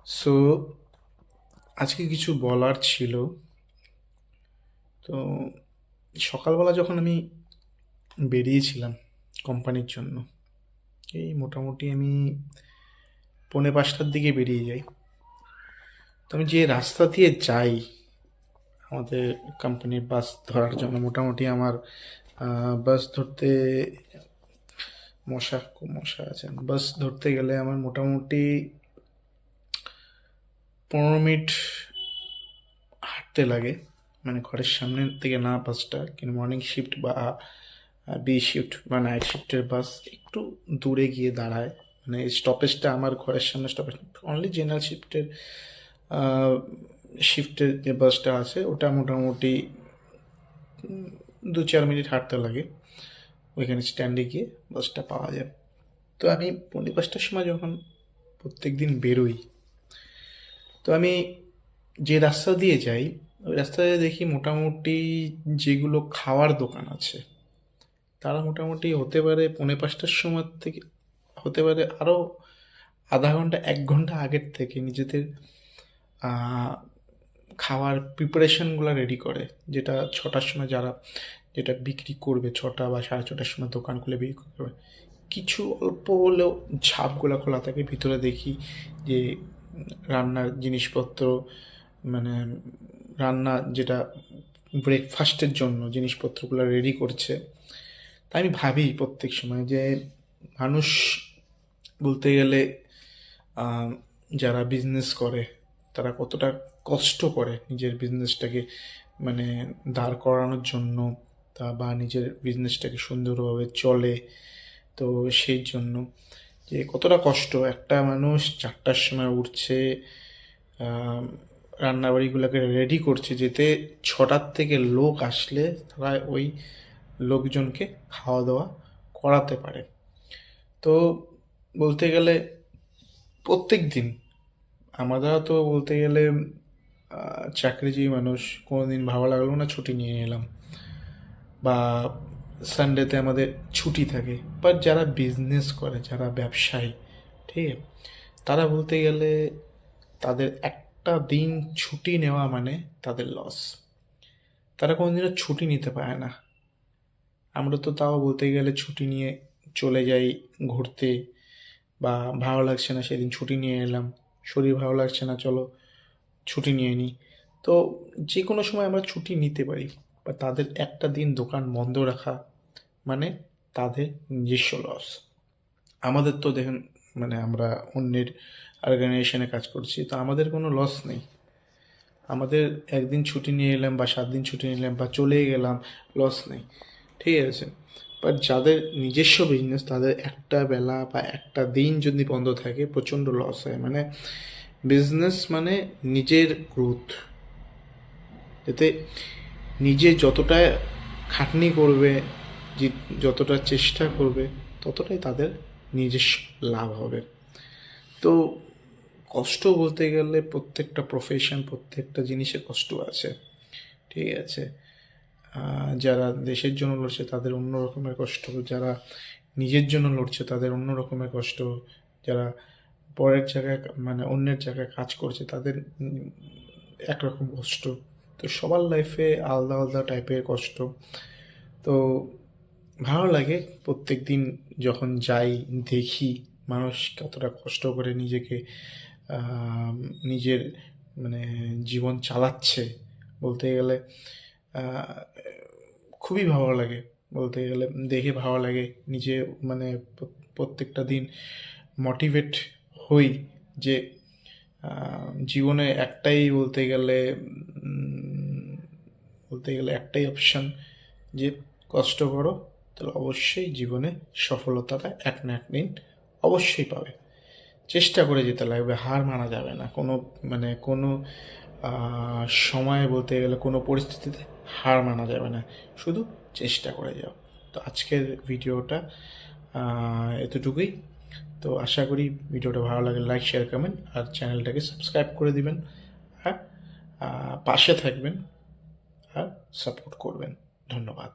So আজকে কিছু বলার ছিল। তো সকালবেলা যখন আমি বেরিয়েছিলাম কোম্পানির জন্য, এই মোটামুটি আমি 4:45টার দিকে বেরিয়ে যাই। তো আমি যে রাস্তা দিয়ে যাই আমাদের কোম্পানির বাস ধরার জন্য, মোটামুটি আমার বাস ধরতে খুব মশা আছেন, বাস ধরতে গেলে আমার মোটামুটি 15 মিনিট হাঁটতে লাগে। মানে ঘরের সামনে থেকে না বাসটা, কিন্তু মর্নিং শিফট বা বি শিফট বা নাইট শিফটের বাস একটু দূরে গিয়ে দাঁড়ায়। মানে স্টপেজটা আমার ঘরের সামনে স্টপেজ, অনলি জেনারেল শিফটের যে বাসটা আছে ওটা মোটামুটি 2-4 মিনিট হাঁটতে লাগে। ওইখানে স্ট্যান্ডে গিয়ে বাসটা পাওয়া যায়। তো আমি 5:45টার সময় যখন প্রত্যেক দিন বেরোই, তো আমি যে রাস্তা দিয়ে যাই ওই রাস্তা দিয়ে দেখি মোটামুটি যেগুলো খাওয়ার দোকান আছে তারা মোটামুটি হতে পারে 4:45টার সময় থেকে, হতে পারে আরও আধা ঘন্টা 1 ঘন্টা আগের থেকে নিজেদের আহ, খাওয়ার প্রিপারেশনগুলো রেডি করে। যেটা 6টার সময় যেটা বিক্রি করবে, 6টা বা 6:30টার সময় দোকান খুলে বিক্রি করবে, কিছু অল্প হলেও ঝাপগুলো খোলা থাকে। ভিতরে দেখি যে রান্নার জিনিসপত্র, মানে রান্না যেটা ব্রেকফাস্টের জন্য জিনিসপত্রগুলো রেডি করছে। তাই আমি ভাবি প্রত্যেক সময় যে মানুষ বলতে গেলে আহ, যারা বিজনেস করে তারা কতটা কষ্ট করে নিজের বিজনেসটাকে মানে দাঁড় করানোর জন্য, তা বা নিজের বিজনেসটাকে সুন্দরভাবে চলে। তো সেই জন্য যে কতটা কষ্ট একটা মানুষ 4টার সময় উঠছে, আহ, রান্নাবাড়িগুলোকে রেডি করছে, যেতে 6টার থেকে লোক আসলে তারা ওই লোকজনকে খাওয়া দাওয়া করাতে পারে। তো বলতে গেলে প্রত্যেক দিন আমরা তো বলতে গেলে চাকরিজীবী মানুষ, কোনো দিন ভালো লাগলো না ছুটি নিয়ে নিলাম, বা সানডেতে আমাদের ছুটি থাকে। বাট যারা বিজনেস করে, যারা ব্যবসায়ী, ঠিক আছে, তারা বলতে গেলে তাদের একটা দিন ছুটি নেওয়া মানে তাদের লস। তারা কোনোদিনও ছুটি নিতে পারে না। আমরা তো তাও বলতে গেলে ছুটি নিয়ে চলে যাই ঘুরতে, বা ভালো লাগছে না সেদিন ছুটি নিয়ে এলাম, শরীর ভালো লাগছে না চলো ছুটি নিয়ে নিই। তো যে কোনো সময় আমরা ছুটি নিতে পারি। বা তাদের একটা দিন দোকান বন্ধ রাখা মানে তাদের নিজস্ব লস। আমাদের তো দেখুন, মানে আমরা অন্যের অর্গানাইজেশনে কাজ করছি, তো আমাদের কোনো লস নেই। আমাদের একদিন ছুটি নিয়ে এলাম বা 7 দিন ছুটি নিলাম বা চলে গেলাম, লস নেই, ঠিক আছে। বাট যাদের নিজস্ব বিজনেস তাদের একটা বেলা বা একটা দিন যদি বন্ধ থাকে প্রচণ্ড লস হয়। মানে বিজনেস মানে নিজের গ্রোথ, এতে নিজে যতটা খাটনি করবে, যতটা চেষ্টা করবে, ততটাই তাদের নিজস্ব লাভ হবে। তো কষ্ট বলতে গেলে প্রত্যেকটা প্রফেশন, প্রত্যেকটা জিনিসে কষ্ট আছে, ঠিক আছে। যারা দেশের জন্য লড়ছে তাদের অন্য রকমের কষ্ট, যারা নিজের জন্য লড়ছে তাদের অন্য রকমের কষ্ট, যারা পরের জায়গায় মানে অন্যের জায়গায় কাজ করছে তাদের একরকম কষ্ট। তো সবার লাইফে আলাদা আলাদা টাইপের কষ্ট। তো ভালো লাগে প্রত্যেক দিন যখন যাই, দেখি মানুষ কতটা কষ্ট করে নিজেকে আহ, নিজের মানে জীবন চালাচ্ছে। বলতে গেলে আহ, খুবই ভালো লাগে। বলতে গেলে দেখে ভালো লাগে নিজে, মানে প্রত্যেকটা দিন মোটিভেট হই যে জীবনে একটাই বলতে গেলে একটাই অপশান, যে কষ্ট করো, তাহলে অবশ্যই জীবনে সফলতাটা এক না একদিন অবশ্যই পাবে। চেষ্টা করে যেতে লাগবে, হার মানা যাবে না কোনো, মানে কোনো সময়ে, বলতে গেলে কোনো পরিস্থিতিতে হার মানা যাবে না, শুধু চেষ্টা করে যাও। তো আজকের ভিডিওটা এতটুকুই। তো আশা করি ভিডিওটা ভালো লাগে, লাইক শেয়ার কমেন্ট আর চ্যানেলটাকে সাবস্ক্রাইব করে দিবেন। আর পাশে থাকবেন আর সাপোর্ট করবেন। ধন্যবাদ।